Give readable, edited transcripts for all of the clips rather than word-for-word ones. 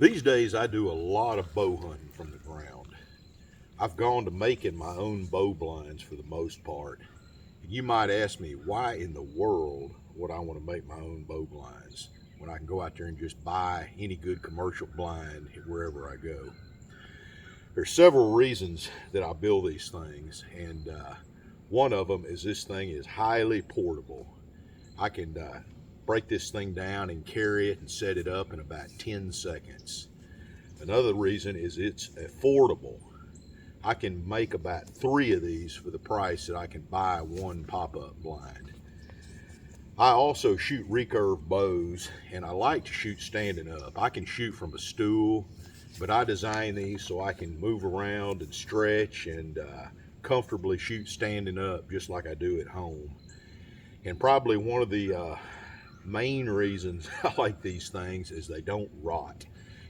These days I do a lot of bow hunting from the ground. I've gone to making my own bow blinds for the most part. You might ask me, why in the world would I want to make my own bow blinds when I can go out there and just buy any good commercial blind wherever I go? There's several reasons that I build these things, and one of them is this thing is highly portable. I can break this thing down and carry it and set it up in about 10 seconds. Another reason is it's affordable. I can make about 3 of these for the price that I can buy one pop-up blind. I also shoot recurve bows, and I like to shoot standing up. I can shoot from a stool, but I design these so I can move around and stretch and comfortably shoot standing up just like I do at home. And probably one of the main reasons I like these things is they don't rot.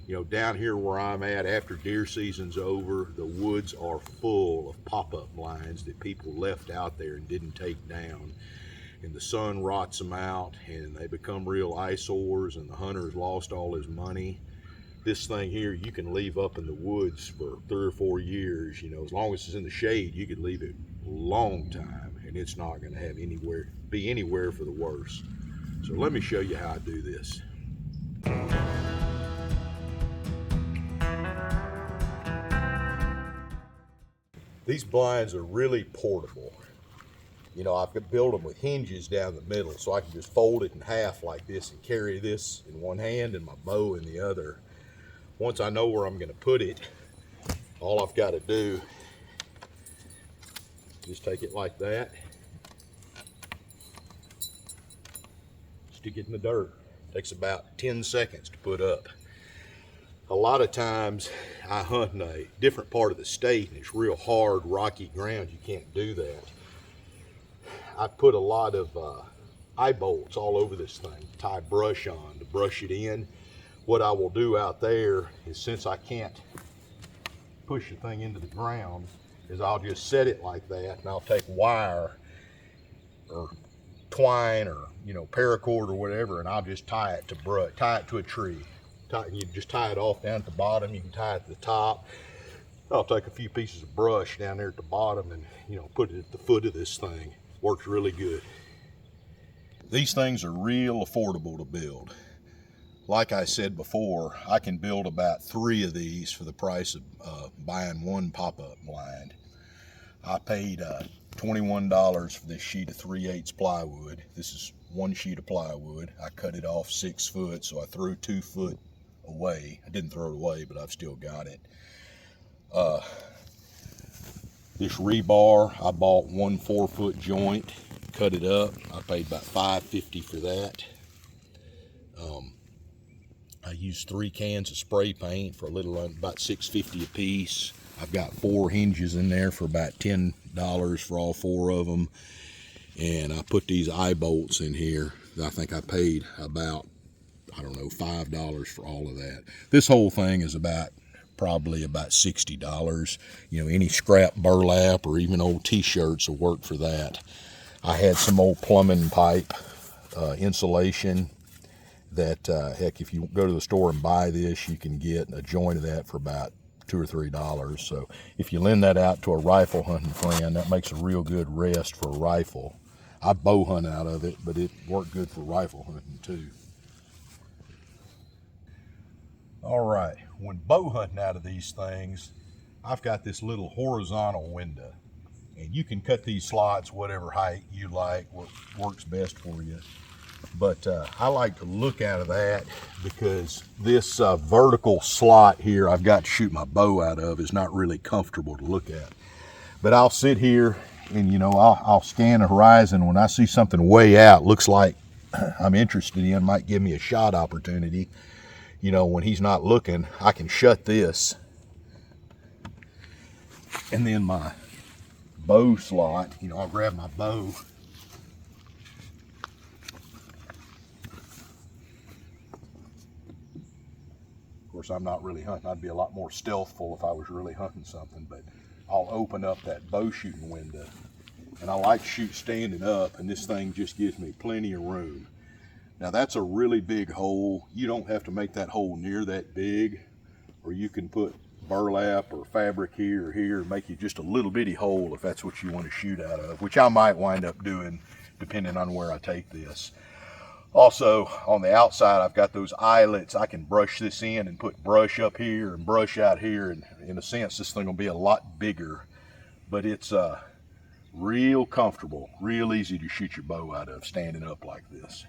You know, down here where I'm at, after deer season's over, the woods are full of pop-up blinds that people left out there and didn't take down. And the sun rots them out and they become real eyesores, and the hunter's lost all his money. This thing here, you can leave up in the woods for 3 or 4 years. You know, as long as it's in the shade, you could leave it a long time and it's not going to have be anywhere for the worse. So let me show you how I do this. These blinds are really portable. You know, I've built them with hinges down the middle, so I can just fold it in half like this and carry this in one hand and my bow in the other. Once I know where I'm going to put it, all I've got to do is just take it like that, stick it in the dirt. It takes about 10 seconds to put up. A lot of times I hunt in a different part of the state and it's real hard, rocky ground. You can't do that. I put a lot of eye bolts all over this thing, tie brush on to brush it in. What I will do out there is, since I can't push the thing into the ground, is I'll just set it like that, and I'll take wire or twine or, you know, paracord or whatever, and I'll just tie it to a tree. You just tie it off down at the bottom. You can tie it to the top. I'll take a few pieces of brush down there at the bottom and, you know, put it at the foot of this thing. Works really good. These things are real affordable to build. Like I said before, I can build about 3 of these for the price of buying one pop-up blind. I paid $21 for this sheet of 3/8 plywood. This is 1 sheet of plywood. I cut it off 6 foot, so I threw 2 foot away. I didn't throw it away, but I've still got it. This rebar, I bought 1 4-foot joint, cut it up. I paid about $5.50 for that. I used 3 cans of spray paint for a little about $6.50 a piece. I've got 4 hinges in there for about $10 for all 4 of them. And I put these eye bolts in here. I think I paid about, I don't know, $5 for all of that. This whole thing is probably about $60. You know, any scrap burlap or even old t-shirts will work for that. I had some old plumbing pipe insulation that heck, if you go to the store and buy this, you can get a joint of that for about $2 or $3. So if you lend that out to a rifle hunting friend, that makes a real good rest for a rifle. I bow hunt out of it, but it worked good for rifle hunting too. All right, when bow hunting out of these things, I've got this little horizontal window, and you can cut these slots whatever height you like, what works best for you. But I like to look out of that because this vertical slot here I've got to shoot my bow out of is not really comfortable to look at. But I'll sit here and, you know, I'll scan the horizon. When I see something way out, looks like I'm interested in, might give me a shot opportunity. You know, when he's not looking, I can shut this. And then my bow slot, you know, I'll grab my bow. Of course, I'm not really hunting. I'd be a lot more stealthful if I was really hunting something, but I'll open up that bow shooting window. And I like to shoot standing up, and this thing just gives me plenty of room. Now that's a really big hole. You don't have to make that hole near that big, or you can put burlap or fabric here or here and make you just a little bitty hole if that's what you want to shoot out of, which I might wind up doing depending on where I take this. Also, on the outside, I've got those eyelets. I can brush this in and put brush up here and brush out here, and in a sense this thing will be a lot bigger, but it's real comfortable, real easy to shoot your bow out of standing up like this.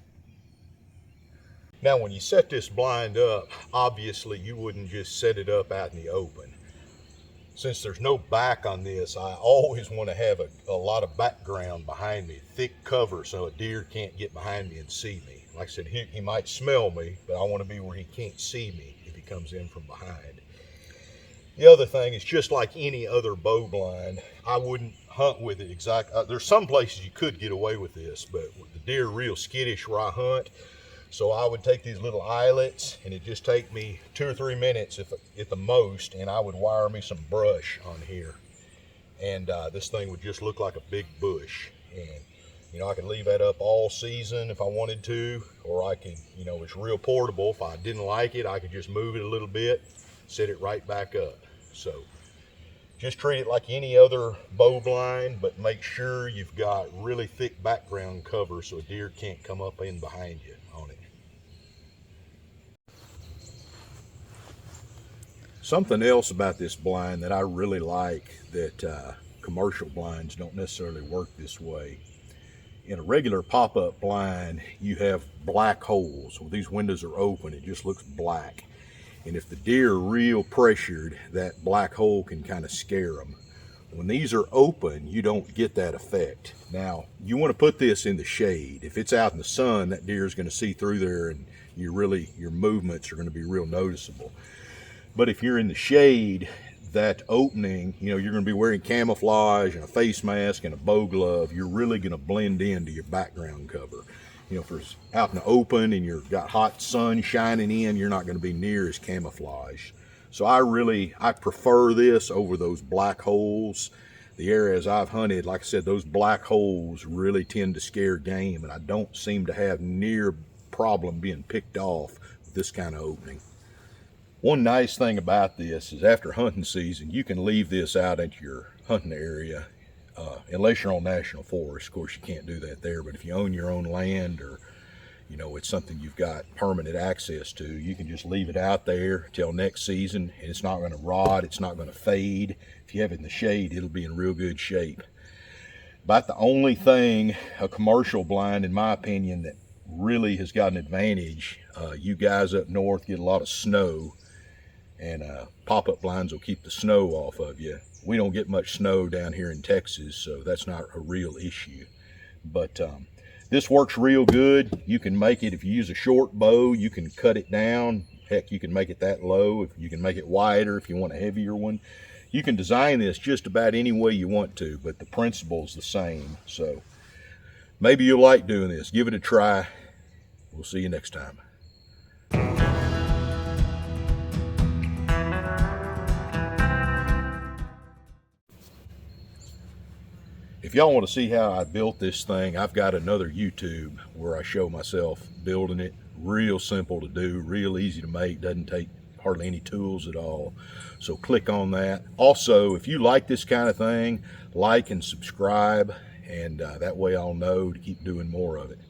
Now when you set this blind up, obviously you wouldn't just set it up out in the open. Since there's no back on this, I always want to have a lot of background behind me, thick cover, so a deer can't get behind me and see me. Like I said, he might smell me, but I want to be where he can't see me if he comes in from behind. The other thing is, just like any other bow blind, I wouldn't hunt with it exactly. There's some places you could get away with this, but the deer are real skittish where I hunt. So I would take these little eyelets, and it'd just take me 2 or 3 minutes at the most, and I would wire me some brush on here. And this thing would just look like a big bush. And, you know, I could leave that up all season if I wanted to, or I could, you know, it's real portable. If I didn't like it, I could just move it a little bit, set it right back up. So just treat it like any other bow blind, but make sure you've got really thick background cover so a deer can't come up in behind you on it. Something else about this blind that I really like that commercial blinds don't necessarily work this way. In a regular pop-up blind, you have black holes. When these windows are open, it just looks black. And if the deer are real pressured, that black hole can kind of scare them. When these are open, you don't get that effect. Now, you want to put this in the shade. If it's out in the sun, that deer is going to see through there, and your movements are going to be real noticeable. But if you're in the shade, that opening, you know, you're going to be wearing camouflage and a face mask and a bow glove, you're really going to blend into your background cover. You know, if it's out in the open and you've got hot sun shining in, you're not going to be near as camouflaged. So I prefer this over those black holes. The areas I've hunted, like I said, those black holes really tend to scare game, and I don't seem to have near problem being picked off with this kind of opening. One nice thing about this is after hunting season, you can leave this out at your hunting area, unless you're on national forest. Of course, you can't do that there, but if you own your own land, or you know, it's something you've got permanent access to, you can just leave it out there till next season, and it's not going to rot, it's not going to fade. If you have it in the shade, it'll be in real good shape. About the only thing, a commercial blind, in my opinion, that really has got an advantage, you guys up north get a lot of snow, and pop-up blinds will keep the snow off of you. We don't get much snow down here in Texas, so that's not a real issue. But this works real good. You can make it, if you use a short bow, you can cut it down. Heck, you can make it that low. If you can make it wider if you want a heavier one. You can design this just about any way you want to, but the principle's the same. So maybe you'll like doing this. Give it a try. We'll see you next time. If y'all want to see how I built this thing, I've got another YouTube where I show myself building it. Real simple to do, real easy to make, doesn't take hardly any tools at all. So click on that. Also, if you like this kind of thing, like and subscribe, and that way I'll know to keep doing more of it.